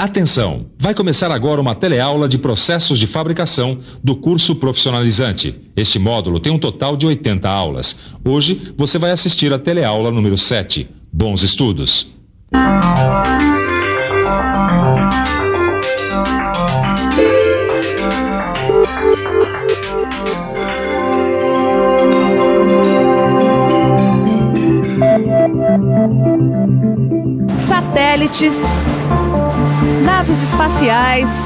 Atenção! Vai começar agora uma teleaula de processos de fabricação do curso profissionalizante. Este módulo tem um total de 80 aulas. Hoje você vai assistir a teleaula número 7. Bons estudos! Satélites, naves espaciais,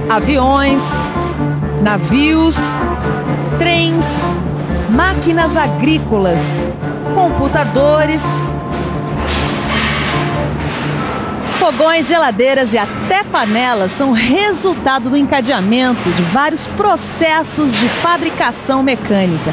aviões, navios, trens, máquinas agrícolas, computadores, fogões, geladeiras e até panelas são resultado do encadeamento de vários processos de fabricação mecânica.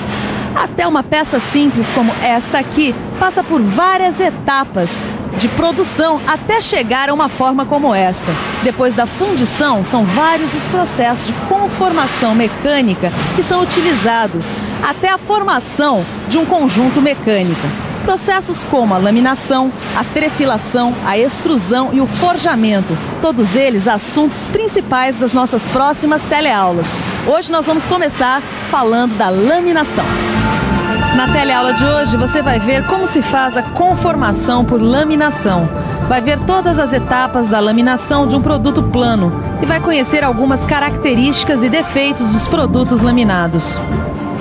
Até uma peça simples como esta aqui passa por várias etapas de produção até chegar a uma forma como esta. Depois da fundição, são vários os processos de conformação mecânica que são utilizados até a formação de um conjunto mecânico. Processos como a laminação, a trefilação, a extrusão e o forjamento. Todos eles assuntos principais das nossas próximas teleaulas. Hoje nós vamos começar falando da laminação. Na teleaula de hoje você vai ver como se faz a conformação por laminação. Vai ver todas as etapas da laminação de um produto plano e vai conhecer algumas características e defeitos dos produtos laminados.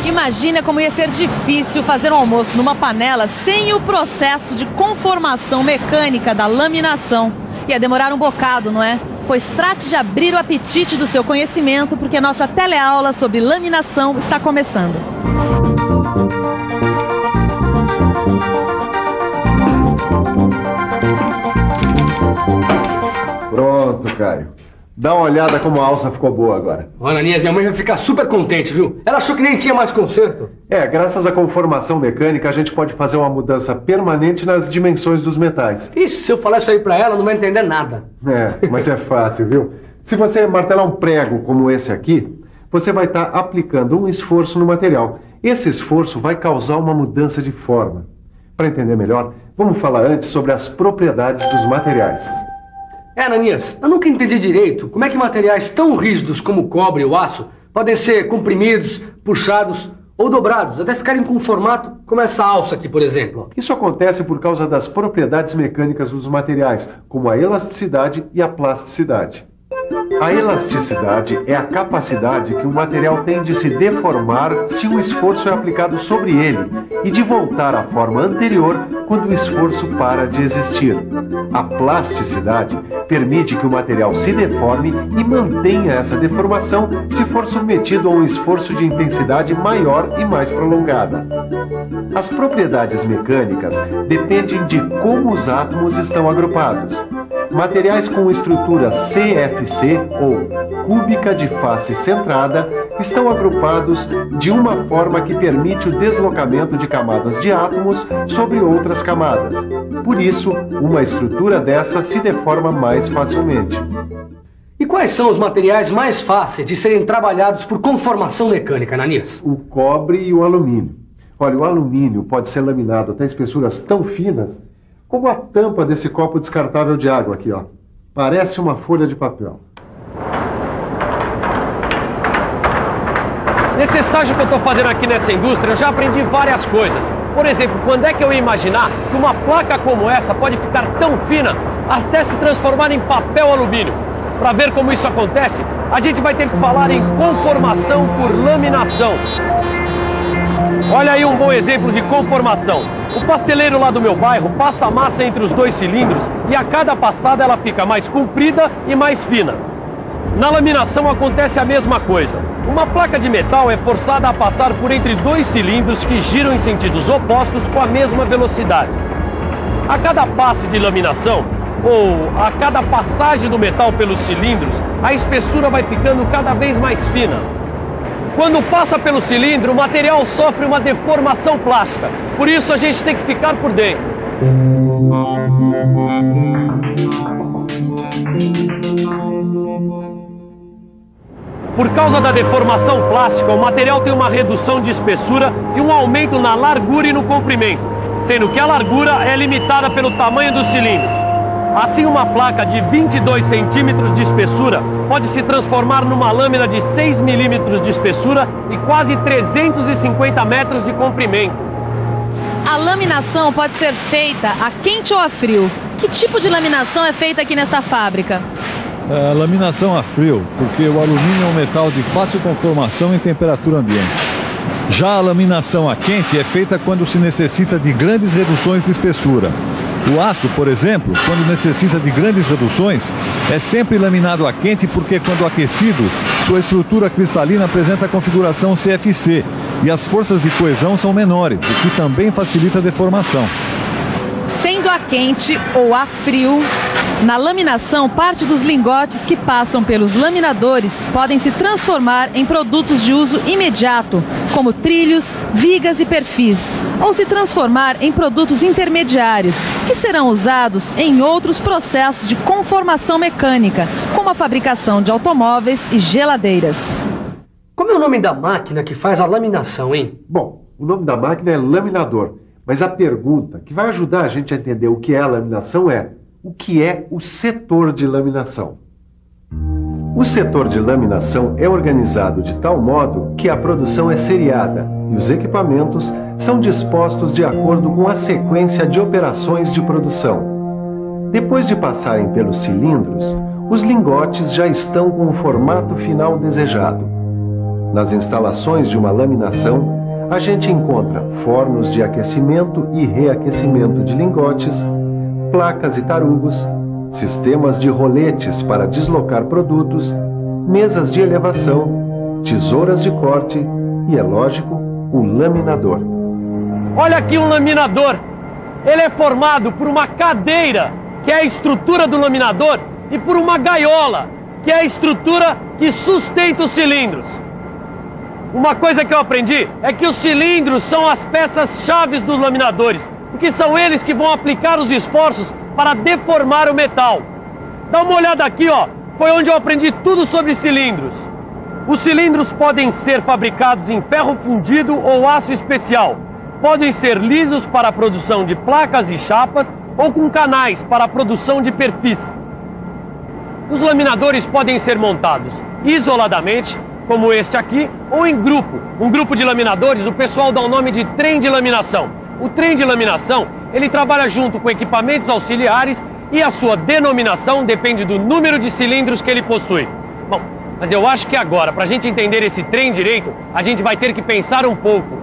Imagina como ia ser difícil fazer um almoço numa panela sem o processo de conformação mecânica da laminação. Ia demorar um bocado, não é? Pois trate de abrir o apetite do seu conhecimento, porque a nossa teleaula sobre laminação está começando. Pronto, Caio. Dá uma olhada como a alça ficou boa agora. Ô, Ananias, minha mãe vai ficar super contente, viu? Ela achou que nem tinha mais conserto. Graças à conformação mecânica, a gente pode fazer uma mudança permanente nas dimensões dos metais. Ixi, se eu falar isso aí pra ela, não vai entender nada. Mas é fácil, viu? Se você martelar um prego como esse aqui, você vai estar aplicando um esforço no material. Esse esforço vai causar uma mudança de forma. Para entender melhor, vamos falar antes sobre as propriedades dos materiais. Ananias, eu nunca entendi direito como é que materiais tão rígidos como o cobre e o aço podem ser comprimidos, puxados ou dobrados, até ficarem com um formato como essa alça aqui, por exemplo. Isso acontece por causa das propriedades mecânicas dos materiais, como a elasticidade e a plasticidade. A elasticidade é a capacidade que o material tem de se deformar se um esforço é aplicado sobre ele e de voltar à forma anterior quando o esforço para de existir. A plasticidade permite que o material se deforme e mantenha essa deformação se for submetido a um esforço de intensidade maior e mais prolongada. As propriedades mecânicas dependem de como os átomos estão agrupados. Materiais com estrutura CFC, ou cúbica de face centrada, estão agrupados de uma forma que permite o deslocamento de camadas de átomos sobre outras camadas. Por isso, uma estrutura dessa se deforma mais facilmente. E quais são os materiais mais fáceis de serem trabalhados por conformação mecânica, Ananias? O cobre e o alumínio. Olha, o alumínio pode ser laminado até espessuras tão finas como a tampa desse copo descartável de água aqui, ó. Parece uma folha de papel. Nesse estágio que eu estou fazendo aqui nessa indústria, eu já aprendi várias coisas. Por exemplo, quando é que eu ia imaginar que uma placa como essa pode ficar tão fina até se transformar em papel alumínio? Para ver como isso acontece, a gente vai ter que falar em conformação por laminação. Olha aí um bom exemplo de conformação. O pasteleiro lá do meu bairro passa a massa entre os dois cilindros e a cada passada ela fica mais comprida e mais fina. Na laminação acontece a mesma coisa. Uma placa de metal é forçada a passar por entre dois cilindros que giram em sentidos opostos com a mesma velocidade. A cada passe de laminação, ou a cada passagem do metal pelos cilindros, a espessura vai ficando cada vez mais fina. Quando passa pelo cilindro, o material sofre uma deformação plástica. Por isso a gente tem que ficar por dentro. Por causa da deformação plástica, o material tem uma redução de espessura e um aumento na largura e no comprimento, sendo que a largura é limitada pelo tamanho dos cilindros. Assim, uma placa de 22 centímetros de espessura pode se transformar numa lâmina de 6 milímetros de espessura e quase 350 metros de comprimento. A laminação pode ser feita a quente ou a frio. Que tipo de laminação é feita aqui nesta fábrica? A laminação a frio, porque o alumínio é um metal de fácil conformação em temperatura ambiente. Já a laminação a quente é feita quando se necessita de grandes reduções de espessura. O aço, por exemplo, quando necessita de grandes reduções, é sempre laminado a quente porque, quando aquecido, sua estrutura cristalina apresenta a configuração CFC e as forças de coesão são menores, o que também facilita a deformação. Sendo a quente ou a frio, na laminação, parte dos lingotes que passam pelos laminadores podem se transformar em produtos de uso imediato, como trilhos, vigas e perfis, ou se transformar em produtos intermediários, que serão usados em outros processos de conformação mecânica, como a fabricação de automóveis e geladeiras. Como é o nome da máquina que faz a laminação, hein? Bom, o nome da máquina é laminador, mas a pergunta que vai ajudar a gente a entender o que é a laminação é: o que é o setor de laminação? O setor de laminação é organizado de tal modo que a produção é seriada e os equipamentos são dispostos de acordo com a sequência de operações de produção. Depois de passarem pelos cilindros, os lingotes já estão com o formato final desejado. Nas instalações de uma laminação, a gente encontra fornos de aquecimento e reaquecimento de lingotes, placas e tarugos, sistemas de roletes para deslocar produtos, mesas de elevação, tesouras de corte e, é lógico, o laminador. Olha aqui um laminador. Ele é formado por uma cadeira, que é a estrutura do laminador, e por uma gaiola, que é a estrutura que sustenta os cilindros. Uma coisa que eu aprendi é que os cilindros são as peças-chave dos laminadores, porque são eles que vão aplicar os esforços para deformar o metal. Dá uma olhada aqui, ó. Foi onde eu aprendi tudo sobre cilindros. Os cilindros podem ser fabricados em ferro fundido ou aço especial. Podem ser lisos para a produção de placas e chapas ou com canais para a produção de perfis. Os laminadores podem ser montados isoladamente, como este aqui, ou em grupo. Um grupo de laminadores, o pessoal dá o nome de trem de laminação. O trem de laminação, ele trabalha junto com equipamentos auxiliares e a sua denominação depende do número de cilindros que ele possui. Bom, mas eu acho que agora, para a gente entender esse trem direito, a gente vai ter que pensar um pouco.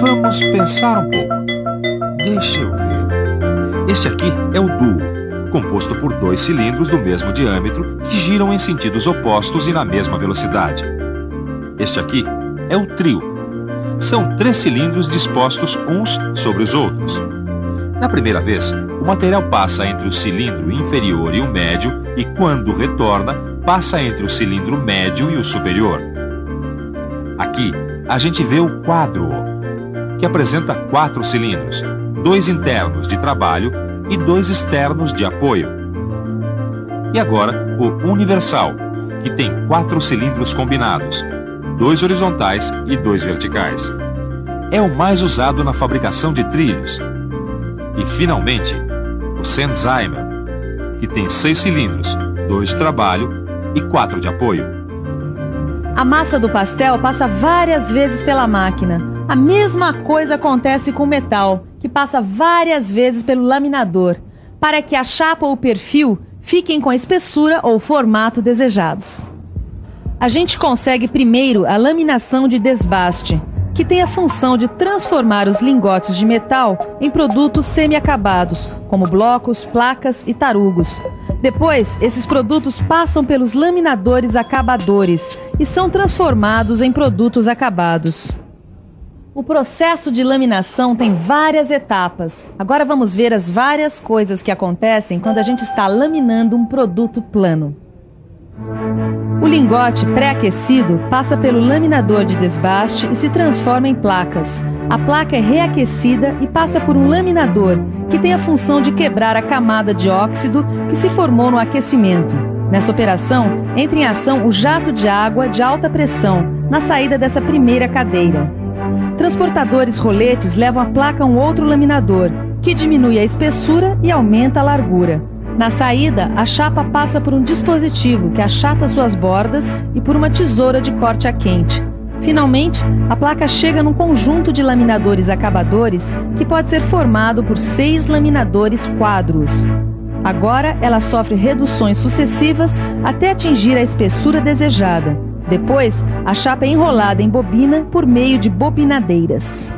Vamos pensar um pouco. Deixa eu ver. Este aqui é o duo, composto por 2 cilindros do mesmo diâmetro que giram em sentidos opostos e na mesma velocidade. Este aqui é o trio. São 3 cilindros dispostos uns sobre os outros. Na primeira vez, o material passa entre o cilindro inferior e o médio e, quando retorna, passa entre o cilindro médio e o superior. Aqui, a gente vê o quádruo, que apresenta 4 cilindros, 2 internos de trabalho e 2 externos de apoio. E agora, o universal, que tem 4 cilindros combinados, 2 horizontais e 2 verticais. É o mais usado na fabricação de trilhos. E, finalmente, o Sennheimer, que tem 6 cilindros, 2 de trabalho e 4 de apoio. A massa do pastel passa várias vezes pela máquina. A mesma coisa acontece com o metal, que passa várias vezes pelo laminador, para que a chapa ou o perfil fiquem com a espessura ou formato desejados. A gente consegue primeiro a laminação de desbaste, que tem a função de transformar os lingotes de metal em produtos semi-acabados, como blocos, placas e tarugos. Depois, esses produtos passam pelos laminadores acabadores e são transformados em produtos acabados. O processo de laminação tem várias etapas. Agora vamos ver as várias coisas que acontecem quando a gente está laminando um produto plano. O lingote pré-aquecido passa pelo laminador de desbaste e se transforma em placas. A placa é reaquecida e passa por um laminador, que tem a função de quebrar a camada de óxido que se formou no aquecimento. Nessa operação, entra em ação o jato de água de alta pressão na saída dessa primeira cadeira. Transportadores roletes levam a placa a um outro laminador, que diminui a espessura e aumenta a largura. Na saída, a chapa passa por um dispositivo que achata suas bordas e por uma tesoura de corte a quente. Finalmente, a placa chega num conjunto de laminadores acabadores que pode ser formado por 6 laminadores quadros. Agora, ela sofre reduções sucessivas até atingir a espessura desejada. Depois, a chapa é enrolada em bobina por meio de bobinadeiras.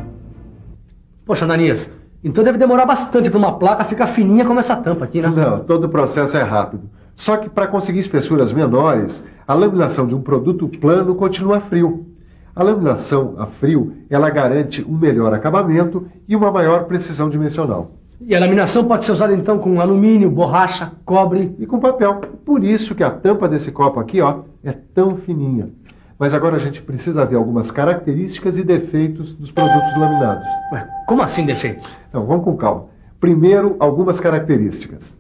Poxa, Ananias, então deve demorar bastante para uma placa ficar fininha como essa tampa aqui, né? Não, todo o processo é rápido. Só que para conseguir espessuras menores, a laminação de um produto plano continua a frio. A laminação a frio, ela garante um melhor acabamento e uma maior precisão dimensional. E a laminação pode ser usada então com alumínio, borracha, cobre e com papel. Por isso que a tampa desse copo aqui, ó, é tão fininha. Mas agora a gente precisa ver algumas características e defeitos dos produtos laminados. Ué, como assim defeitos? Então, vamos com calma. Primeiro, algumas características.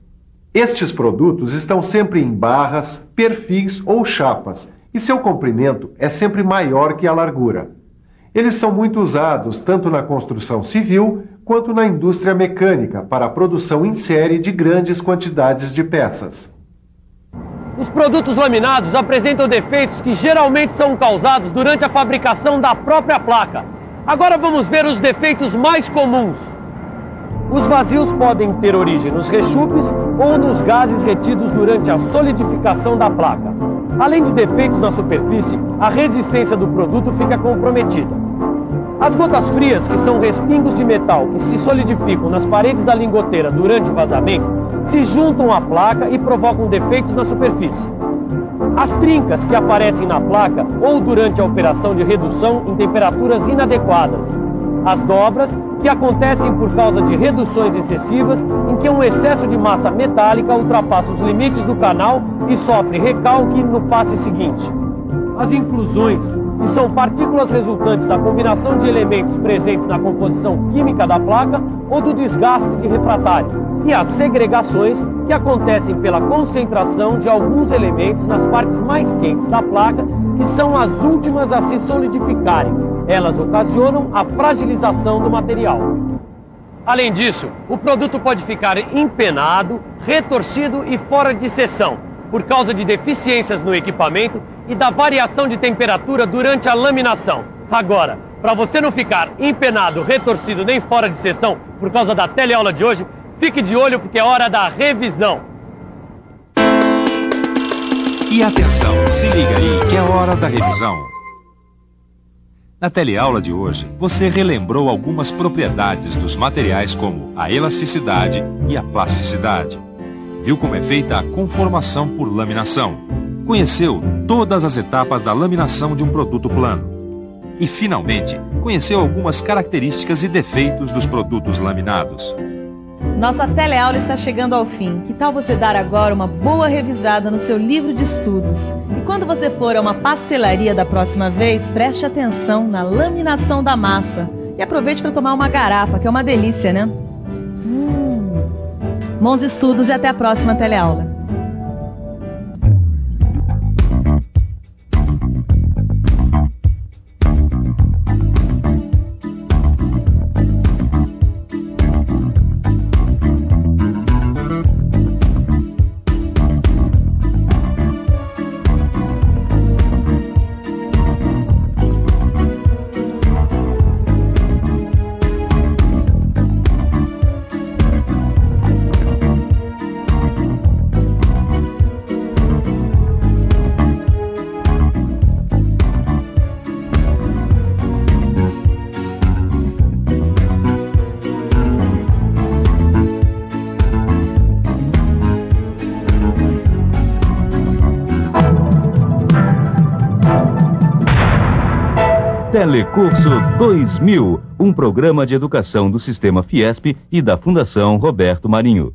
Estes produtos estão sempre em barras, perfis ou chapas, e seu comprimento é sempre maior que a largura. Eles são muito usados tanto na construção civil quanto na indústria mecânica para a produção em série de grandes quantidades de peças. Os produtos laminados apresentam defeitos que geralmente são causados durante a fabricação da própria placa. Agora vamos ver os defeitos mais comuns. Os vazios podem ter origem nos rechupes ou nos gases retidos durante a solidificação da placa. Além de defeitos na superfície, a resistência do produto fica comprometida. As gotas frias, que são respingos de metal que se solidificam nas paredes da lingoteira durante o vazamento, se juntam à placa e provocam defeitos na superfície. As trincas que aparecem na placa ou durante a operação de redução em temperaturas inadequadas. As dobras, que acontecem por causa de reduções excessivas em que um excesso de massa metálica ultrapassa os limites do canal e sofre recalque no passe seguinte. As inclusões, que são partículas resultantes da combinação de elementos presentes na composição química da placa ou do desgaste de refratário. E as segregações, que acontecem pela concentração de alguns elementos nas partes mais quentes da placa, que são as últimas a se solidificarem. Elas ocasionam a fragilização do material. Além disso, o produto pode ficar empenado, retorcido e fora de seção, por causa de deficiências no equipamento e da variação de temperatura durante a laminação. Agora, para você não ficar empenado, retorcido nem fora de seção por causa da teleaula de hoje, fique de olho porque é hora da revisão. E atenção, se liga aí que é hora da revisão. Na teleaula de hoje, você relembrou algumas propriedades dos materiais como a elasticidade e a plasticidade. Viu como é feita a conformação por laminação. Conheceu todas as etapas da laminação de um produto plano. E, finalmente, conheceu algumas características e defeitos dos produtos laminados. Nossa teleaula está chegando ao fim. Que tal você dar agora uma boa revisada no seu livro de estudos? E quando você for a uma pastelaria da próxima vez, preste atenção na laminação da massa. E aproveite para tomar uma garapa, que é uma delícia, né? Bons estudos e até a próxima teleaula. Telecurso 2000, um programa de educação do Sistema Fiesp e da Fundação Roberto Marinho.